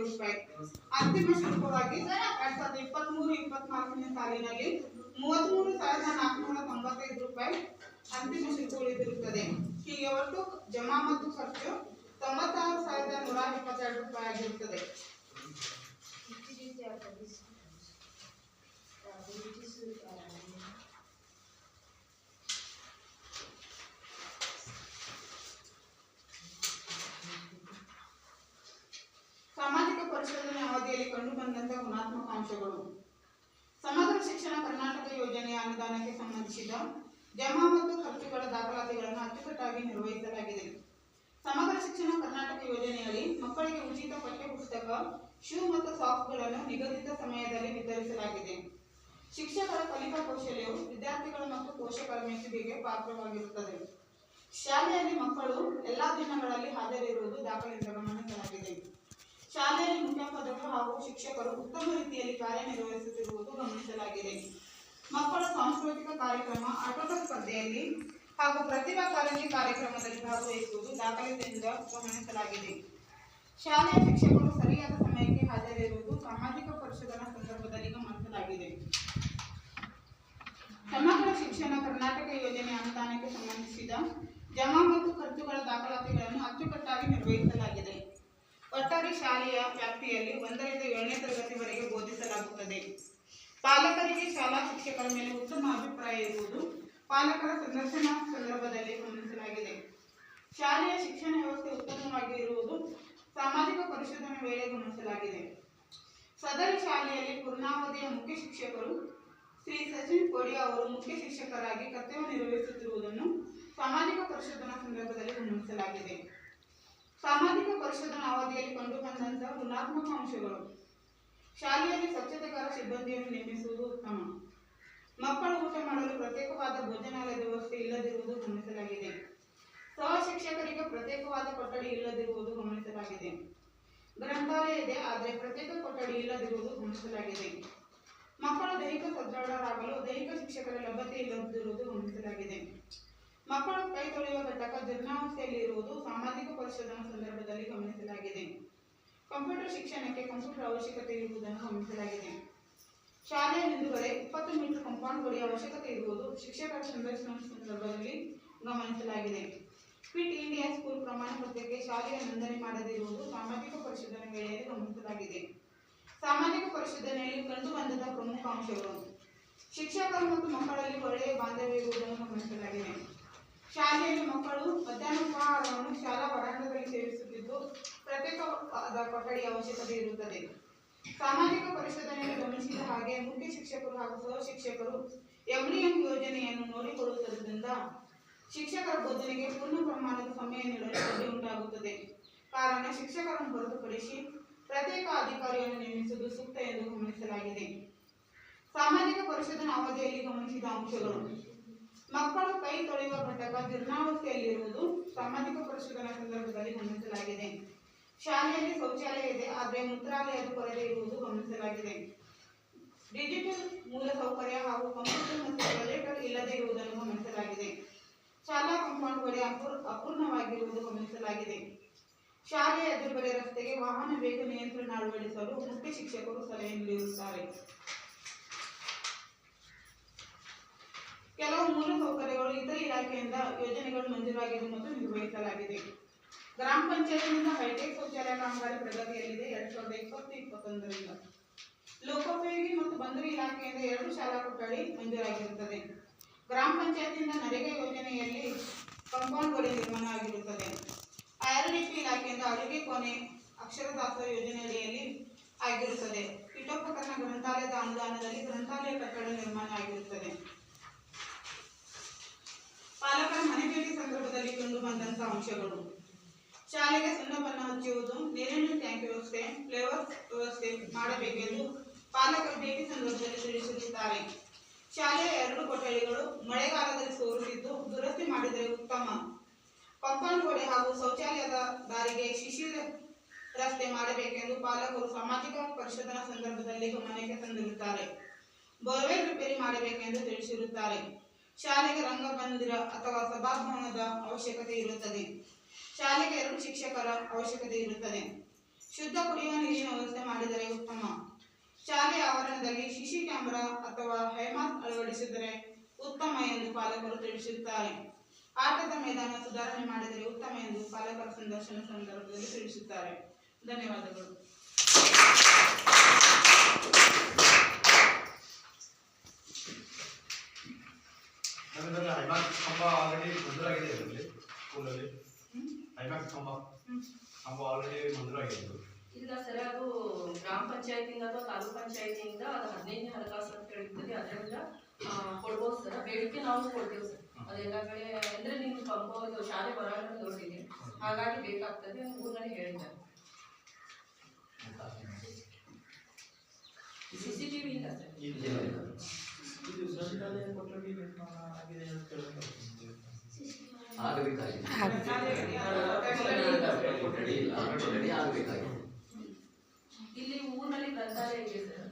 ರೂಪಾಯಿ. ಅಂತಿಮ ಶುಲ್ಕವಾಗಿ 2023-24ನೇ ಸಾಲಿನಲ್ಲಿ 33,495 ರೂಪಾಯಿ ಅಂತಿಮ ಶುಲ್ಕ ಉಳಿದಿರುತ್ತದೆ. ಹೀಗೆ ಒಟ್ಟು ಜಮಾ ಮತ್ತು ಖರ್ಚು 96,122 ರೂಪಾಯಿ ಆಗಿರುತ್ತದೆ. ಸಾಮಾಜಿಕ ಪರಿಶೋಧನೆ ಅವಧಿಯಲ್ಲಿ ಕಂಡುಬಂದಂತಹ ಗುಣಾತ್ಮಕ ಅಂಶಗಳು. ಸಮಗ್ರ ಶಿಕ್ಷಣ ಕರ್ನಾಟಕ ಯೋಜನೆಯ ಅನುದಾನಕ್ಕೆ ಸಂಬಂಧಿಸಿದ ಜಮಾ ಮತ್ತು ಖರ್ಚುಗಳ ದಾಖಲಾತಿಗಳನ್ನು ಅಚ್ಚುಕಟ್ಟಾಗಿ ನಿರ್ವಹಿಸಲಾಗಿದೆ. ಸಮಗ್ರ ಶಿಕ್ಷಣ ಕರ್ನಾಟಕ ಯೋಜನೆಯಲ್ಲಿ ಮಕ್ಕಳಿಗೆ ಉಚಿತ ಪಠ್ಯಪುಸ್ತಕ, ಶೂ ಮತ್ತು ಸಾಕ್ಸ್ಗಳನ್ನು ನಿಗದಿತ ಸಮಯದಲ್ಲಿ ವಿತರಿಸಲಾಗಿದೆ. ಶಿಕ್ಷಕರ ಕಲಿಕಾ ಕೌಶಲ್ಯವು ವಿದ್ಯಾರ್ಥಿಗಳು ಮತ್ತು ಪೋಷಕರ ಮೆಚ್ಚುಗೆಗೆ ಪಾತ್ರವಾಗಿರುತ್ತದೆ. ಶಾಲೆಯಲ್ಲಿ ಮಕ್ಕಳು ಎಲ್ಲಾ ದಿನಗಳಲ್ಲಿ ಹಾಜರಿರುವುದು ದಾಖಲೆಯಿಂದ ಗಮನಿಸಲಾಗಿದೆ. ಶಾಲೆಯಲ್ಲಿ ಮುಖ್ಯಾಧ್ಯಾಪಕರು ಹಾಗೂ ಶಿಕ್ಷಕರು ಉತ್ತಮ ರೀತಿಯಲ್ಲಿ ಕಾರ್ಯನಿರ್ವಹಿಸುತ್ತಿರುವುದು ಗಮನಿಸಲಾಗಿದೆ. ಮಕ್ಕಳು ಸಾಂಸ್ಕೃತಿಕ ಕಾರ್ಯಕ್ರಮ, ಆಟೋಟ ಸ್ಪರ್ಧೆಯಲ್ಲಿ ಹಾಗೂ ಪ್ರತಿಭಾ ಕಾರಂಜಿ ಕಾರ್ಯಕ್ರಮದಲ್ಲಿ ಭಾಗವಹಿಸುವುದು ದಾಖಲೆಯಿಂದ ಗಮನಿಸಲಾಗಿದೆ. ಶಾಲೆಯ ಶಿಕ್ಷಕರು ಸರಿಯಾದ ಸಮಯಕ್ಕೆ ಹಾಜರಿರುವುದು ಸಾಮಾಜಿಕ ಪರಿಶೋಧನಾ ಸಂದರ್ಭದಲ್ಲಿ ಗಮನಿಸಲಾಗಿದೆ. ಸಮಗ್ರ ಶಿಕ್ಷಣ ಕರ್ನಾಟಕ ಯೋಜನೆ ಅನುದಾನಕ್ಕೆ ಸಂಬಂಧಿಸಿದ ಜಮಾ ಮತ್ತು ಖರ್ಚುಗಳ ದಾಖಲಾತಿಗಳನ್ನು ಅಚ್ಚುಕಟ್ಟಾಗಿ ನಿರ್ವಹಿಸಲಾಗಿದೆ. ಒಟ್ಟಾರೆ ಶಾಲೆಯ ವ್ಯಾಪ್ತಿಯಲ್ಲಿ 1ರಿಂದ 7ನೇ ತರಗತಿವರೆಗೆ ಬೋಧಿಸಲಾಗುತ್ತದೆ. ಪಾಲಕರಿಗೆ ಶಾಲಾ ಶಿಕ್ಷಕರ ಮೇಲೆ ಉತ್ತಮ ಅಭಿಪ್ರಾಯ ಇರುವುದು ಪಾಲಕರ ಸಂದರ್ಶನ ಸಂದರ್ಭದಲ್ಲಿ ಗಮನಿಸಲಾಗಿದೆ. ಶಾಲೆಯ ಶಿಕ್ಷಣ ವ್ಯವಸ್ಥೆ ಉತ್ತಮವಾಗಿ ಇರುವುದು ಸಾಮಾಜಿಕ ಪರಿಶೋಧನೆ ವೇಳೆ ಗಮನಿಸಲಾಗಿದೆ. ಸದರಿ ಶಾಲೆಯಲ್ಲಿ ಪೂರ್ಣಾವಧಿಯ ಮುಖ್ಯ ಶಿಕ್ಷಕರು ಶ್ರೀ ಸಚಿನ್ ಕೋಡಿ ಅವರು ಮುಖ್ಯ ಶಿಕ್ಷಕರಾಗಿ ಕರ್ತವ್ಯ ನಿರ್ವಹಿಸುತ್ತಿರುವುದನ್ನು ಸಾಮಾಜಿಕ ಪರಿಶೋಧನಾ ಸಂದರ್ಭದಲ್ಲಿ ಗಮನಿಸಲಾಗಿದೆ. ಸಾಮಾಜಿಕ ಪರಿಶೋಧನಾ ಅವಧಿಯಲ್ಲಿ ಕಂಡುಬಂದಂತಹ ಋಣಾತ್ಮಕ ಅಂಶಗಳು. ಶಾಲೆಯಲ್ಲಿ ಸ್ವಚ್ಛತೆಗಾರ ಸಿಬ್ಬಂದಿಯನ್ನು ನೇಮಿಸುವುದು ಉತ್ತಮ. ಮಕ್ಕಳು ಊಟ ಮಾಡಲು ಪ್ರತ್ಯೇಕವಾದ ಭೋಜನಾಲಯದ ವ್ಯವಸ್ಥೆ ಇಲ್ಲದಿರುವುದು ಗಮನಿಸಲಾಗಿದೆ. ಸಹ ಶಿಕ್ಷಕರಿಗೆ ಪ್ರತ್ಯೇಕವಾದ ಕೊಠಡಿ ಇಲ್ಲದಿರುವುದು ಗಮನಿಸಲಾಗಿದೆ. ಗ್ರಂಥಾಲಯ ಇದೆ, ಆದರೆ ಪ್ರತ್ಯೇಕ ಕೊಠಡಿ ಇಲ್ಲದಿರುವುದು ಗಮನಿಸಲಾಗಿದೆ. ಮಕ್ಕಳು ದೈಹಿಕ ಸದೃಢರಾಗಲು ದೈಹಿಕ ಶಿಕ್ಷಕರ ಲಭ್ಯತೆ ಇಲ್ಲದಿರುವುದು ಗಮನಿಸಲಾಗಿದೆ. ಮಕ್ಕಳು ಕೈ ತೊಳೆಯುವ ಘಟಕ ಜೀರ್ಣಾವಸ್ಥೆಯಲ್ಲಿ ಇರುವುದು ಸಾಮಾಜಿಕ ಪರಿಶೋಧನಾ ಸಂದರ್ಭದಲ್ಲಿ ಗಮನಿಸಲಾಗಿದೆ. ಕಂಪ್ಯೂಟರ್ ಶಿಕ್ಷಣಕ್ಕೆ ಕಂಪ್ಯೂಟರ್ ಅವಶ್ಯಕತೆ ಇರುವುದನ್ನು ಗಮನಿಸಲಾಗಿದೆ. ಶಾಲೆಯ ಹಿಂದುಗಡೆ 20 ಮೀಟರ್ ಕಾಂಪೌಂಡ್ ಗೋಡೆಯ ಅವಶ್ಯಕತೆ ಇರುವುದು ಶಿಕ್ಷಕರ ಸಂದರ್ಶನ ಸಂದರ್ಭದಲ್ಲಿ ಗಮನಿಸಲಾಗಿದೆ. ಫಿಟ್ ಇಂಡಿಯಾ ಸ್ಕೂಲ್ ಪ್ರಮಾಣ ಪತ್ರಕ್ಕೆ ಶಾಲೆಯ ನೋಂದಣಿ ಮಾಡದಿರುವುದು ಸಾಮಾಜಿಕ ಪರಿಶೋಧನೆ ವೇಳೆಯಲ್ಲಿ ಗಮನಿಸಲಾಗಿದೆ. ಸಾಮಾಜಿಕ ಪರಿಶೋಧನೆಯಲ್ಲಿ ಕಂಡುಬಂದ ಪ್ರಮುಖ ಅಂಶಗಳು. ಶಿಕ್ಷಕರು ಮತ್ತು ಮಕ್ಕಳಲ್ಲಿ ಒಳ್ಳೆಯ ಬಾಂಧವ್ಯ ಇರುವುದನ್ನು ಗಮನಿಸಲಾಗಿದೆ. ಶಾಲೆಯಲ್ಲಿ ಮಕ್ಕಳು ಮಧ್ಯಾಹ್ನ ಉಪಹಾರವನ್ನು ಶಾಲಾ ವರಾಂಗಣದಲ್ಲಿ ಸೇವಿಸುತ್ತಿದ್ದು ಪ್ರತ್ಯೇಕವಾದ ಕೊಠಡಿಯ ಅವಶ್ಯಕತೆ ಇರುತ್ತದೆ. ಸಾಮಾಜಿಕ ಪರಿಶೋಧನೆಯಲ್ಲಿ ಗಮನಿಸಿದ ಹಾಗೆ ಮುಖ್ಯ ಶಿಕ್ಷಕರು ಹಾಗೂ ಸಹ ಶಿಕ್ಷಕರು MDM ಯೋಜನೆಯನ್ನು ನೋಡಿಕೊಳ್ಳುವುದರಿಂದ ಶಿಕ್ಷಕರ ಬೋಧನೆಗೆ ಪೂರ್ಣ ಪ್ರಮಾಣದ ಸಮಯ ನೀಡಲು ಅಡ್ಡಿ ಉಂಟಾಗುತ್ತದೆ. ಕಾರಣ ಶಿಕ್ಷಕರನ್ನು ಹೊರತುಪಡಿಸಿ ಪ್ರತ್ಯೇಕ ಅಧಿಕಾರಿಯನ್ನು ನೇಮಿಸುವುದು ಸೂಕ್ತ ಎಂದು ಗಮನಿಸಲಾಗಿದೆ. ಸಾಮಾಜಿಕ ಪರಿಶೋಧನಾ ಅವಧಿಯಲ್ಲಿ ಗಮನಿಸಿದ ಅಂಶಗಳು. ಮಕ್ಕಳು ಕೈ ತೊಳೆಯುವ ಘಟಕ ಜೀರ್ಣಾವಸ್ಥೆಯಲ್ಲಿರುವುದು ಸಾಮಾಜಿಕ ಪರಿಶೋಧನಾ ಸಂದರ್ಭದಲ್ಲಿ ಗಮನಿಸಲಾಗಿದೆ. ಶಾಲೆಯಲ್ಲಿ ಶೌಚಾಲಯ ಇದೆ, ಆದರೆ ಮೂತ್ರಾಲಯದ ಕೊರತೆ ಇರುವುದು ಗಮನಿಸಲಾಗಿದೆ. ಡಿಜಿಟಲ್ ಮೂಲಸೌಕರ್ಯ ಹಾಗೂ ಕಂಪ್ಯೂಟರ್ ಮತ್ತು ಪ್ರೊಜೆಕ್ಟರ್ ಇಲ್ಲದೆ ಇರುವುದನ್ನು ಗಮನಿಸಲಾಗಿದೆ. ಶಾಲಾ ಕಾಂಪೌಂಡ್ ಗೋಡೆ ಅಪೂರ್ಣವಾಗಿರುವುದು ಗಮನಿಸಲಾಗಿದೆ. ಶಾಲೆಯ ಎದುರುಗಡೆ ರಸ್ತೆಗೆ ವಾಹನ ವೇಗ ನಿಯಂತ್ರಣ ಅಳವಡಿಸಲು ಮುಖ್ಯ ಶಿಕ್ಷಕರು ಸಲಹೆ ನೀಡಿರುತ್ತಾರೆ. ಕೆಲವು ಮೂಲಸೌಕರ್ಯಗಳು ಇತರ ಇಲಾಖೆಯಿಂದ ಯೋಜನೆಗಳು ಮಂಜೂರಾಗಿದ್ದು ಮತ್ತು ನಿರ್ವಹಿಸಲಾಗಿದೆ. ಗ್ರಾಮ ಪಂಚಾಯತ್ನಿಂದ ಹೈಟೆಕ್ ಶೌಚಾಲಯ ಕಾಮಗಾರಿ ಪ್ರಗತಿಯಲ್ಲಿದೆ 2020-21ರಿಂದ. ಲೋಕೋಪಯೋಗಿ ಮತ್ತು ಬಂದರು ಇಲಾಖೆಯಿಂದ 2 ಶಾಲಾ ಕೊಠಡಿ ಮಂಜೂರಾಗಿರುತ್ತದೆ. ಗ್ರಾಮ ಪಂಚಾಯತ್ನಿಂದ ನರೇಗಾ ಯೋಜನೆಯಲ್ಲಿ ಕಾಂಪೌಂಡ್ ಗೋಡೆ ನಿರ್ಮಾಣ ಆಗಿರುತ್ತದೆ. IRDP ಇಲಾಖೆಯಿಂದ ಅಡುಗೆ ಕೋಣೆ ಅಕ್ಷರದಾಸ ಯೋಜನೆಯಡಿಯಲ್ಲಿ ಆಗಿರುತ್ತದೆ. ಪೀಠೋಪಕರಣ ಗ್ರಂಥಾಲಯದ ಅನುದಾನದಲ್ಲಿ ಗ್ರಂಥಾಲಯ ಕಟ್ಟಡ ನಿರ್ಮಾಣ ಆಗಿರುತ್ತದೆ. ಪಾಲಕರ ಮನೆ ಭೇಟಿ ಸಂದರ್ಭದಲ್ಲಿ ಕಂಡುಬಂದಂತಹ ಅಂಶಗಳು. ಶಾಲೆಗೆ ಸುಣ್ಣ ಬಣ್ಣ ಹಚ್ಚುವುದು, ನೀರಿನ ಟ್ಯಾಂಕ್ ವ್ಯವಸ್ಥೆ, ಫ್ಲೇವರ್ ವ್ಯವಸ್ಥೆ ಮಾಡಬೇಕೆಂದು ಪಾಲಕರು ಭೇಟಿ ಸಂದರ್ಭದಲ್ಲಿ ತಿಳಿಸಿರುತ್ತಾರೆ. ಶಾಲೆಯ 2 ಕೊಠಡಿಗಳು ಮಳೆಗಾಲದಲ್ಲಿ ಸೋರುತ್ತಿದ್ದು ದುರಸ್ತಿ ಮಾಡಿದರೆ ಉತ್ತಮ. ಕಾಂಪೌಂಡ್ ಗೋಡೆ ಹಾಗೂ ಶೌಚಾಲಯದ ದಾರಿಗೆ ಶಿಶಿರ ರಸ್ತೆ ಮಾಡಬೇಕೆಂದು ಪಾಲಕರು ಸಾಮಾಜಿಕ ಪರಿಶೋಧನಾ ಸಂದರ್ಭದಲ್ಲಿ ಗಮನಕ್ಕೆ ತಂದಿರುತ್ತಾರೆ. ಬೋರ್ವೆಲ್ ರಿಪೇರಿ ಮಾಡಬೇಕೆಂದು ತಿಳಿಸಿರುತ್ತಾರೆ. ಶಾಲೆಗೆ ರಂಗಮಂದಿರ ಅಥವಾ ಸಭಾಭವನದ ಅವಶ್ಯಕತೆ ಇರುತ್ತದೆ. ಶಾಲೆಗೆ 2 ಶಿಕ್ಷಕರ ಅವಶ್ಯಕತೆ ಇರುತ್ತದೆ. ಶುದ್ಧ ಕುಡಿಯುವ ನೀರಿನ ವ್ಯವಸ್ಥೆ ಮಾಡಿದರೆ ಉತ್ತಮ. ಶಾಲೆಯ ಆವರಣದಲ್ಲಿ ಸಿಸಿ ಕ್ಯಾಮೆರಾ ಅಥವಾ ಹೈಮಾಸ್ಕ್ ಅಳವಡಿಸಿದರೆ ಉತ್ತಮ ಎಂದು ಪಾಲಕರು ತಿಳಿಸುತ್ತಾರೆ. ಆಟದ ಮೈದಾನ ಸುಧಾರಣೆ ಮಾಡಿದರೆ ಉತ್ತಮ ಎಂದು ಪಾಲಕರ ಸಂದರ್ಶನ ಸಂದರ್ಭದಲ್ಲಿ ತಿಳಿಸುತ್ತಾರೆ. ಧನ್ಯವಾದಗಳು. ಐಮ್ಯಾಕ್ಸ್ ಕಂಬ ಆಲ್ರೆಡಿ ಮಂಜೂರಾಗಿದೆ ಇದರಲ್ಲಿ ಸ್ಕೂಲಲ್ಲಿ. ಐಮ್ಯಾಕ್ಸ್ ಕಂಬ ಆಲ್ರೆಡಿ ಮಂಜೂರಾಗಿದೆ. ಇಲ್ಲ ಸರ್, ಅದು ಗ್ರಾಮ ಪಂಚಾಯತಿಯಿಂದ ಅಥವಾ ತಾಲೂಕು ಪಂಚಾಯತಿಯಿಂದ ಅದು 15ನೇ ಹಣಕಾಸು ಅಂತ ಹೇಳಿರ್ತದೆ, ಅದರಿಂದ ಕೊಡ್ಬೋದು ಸರ್. ಬೇಡಿಕೆ ನಾವು ಕೊಡ್ತೇವೆ ಸರ್. ಅದೆಲ್ಲ ಕಡೆ ಅಂದರೆ ನಿಮ್ಮ ಕಂಪೌಂಡ್ ಶಾಲೆ ಹೊರಾಂಗಣ ದೊಡ್ಡಿದೆ, ಹಾಗಾಗಿ ಬೇಕಾಗ್ತದೆ ಊರಿನಲ್ಲಿ ಹೇಳಿದ್ದಾರೆ. CCTV ಇಲ್ಲ ಸರ್. ಇಲ್ಲಿ ಊರಿನಲ್ಲಿ ಗ್ರಂಥಾಲಯ ಇದೆ ಸರ್.